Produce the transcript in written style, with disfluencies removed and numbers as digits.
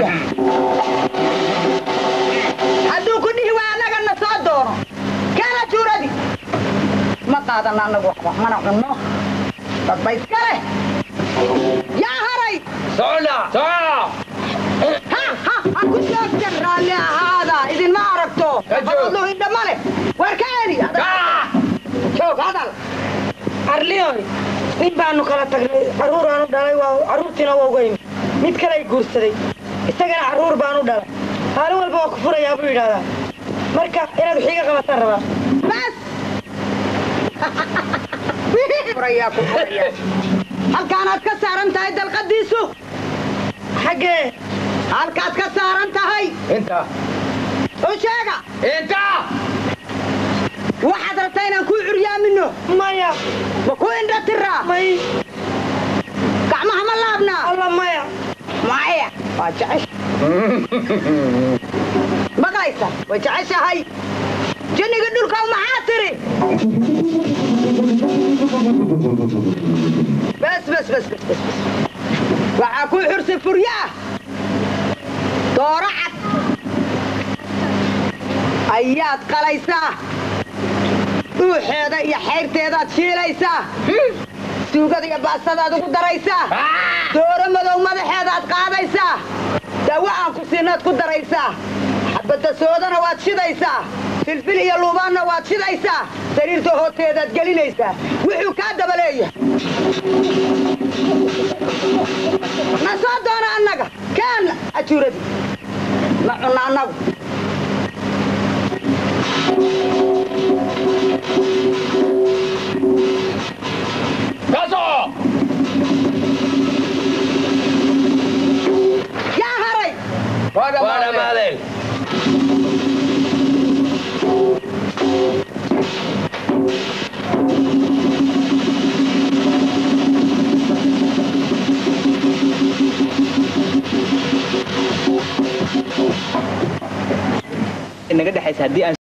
وايا هدو كني وانا قلنا صادونه كانت جوردي ما قادنا نقول ما نقولنا طب بيسكره يا هري سولا ها كنت أكتر رالي هذا إذن ما عرفته فضله إنه ماله وركاني شوف هذا أرليوني nin baanu kala tagnay caruur aanu dhalay waa caruurtina waa uga yimid mid kale ay guursaday isagana caruur baanu dhalay hal walba waa ku furayaa buu yiraahdaa marka inaad xiga qabataan rabaa bas furayaa ku furayaa halkaanaad ka saaran tahay dalqadiisu xagee halkaad ka saaran tahay انت oo sheega انت waxaad rabtaa inaan ku curyaamino maya ma ku indha tiraa may gacmaha ma laabnaa alla maya maya waa jecesh maqlaysa way jeceshahay jinniga dhulka maxaa tiri bas waxaa ku xursi furyaa dooro cad ayaad qalaysaa dhuuxeeda iyo xayrteedaad shiilaysaa suugada iyo baastadaad ugu daraysaa dooro madow madaxeedaad qaadaysaa dawa aan ku siinaad ku daraysaa xabadda soodana waad shidaysaa filfil iyo luubaanna waad shidaysaa sariirta hooteedaad gelinaysaa wuxuu kaa daba leeyahay na soo doona annaga kaan ajuuradi ma cunna annagu كاسو يا هري وانا مالين inaga dhaxaysa hadii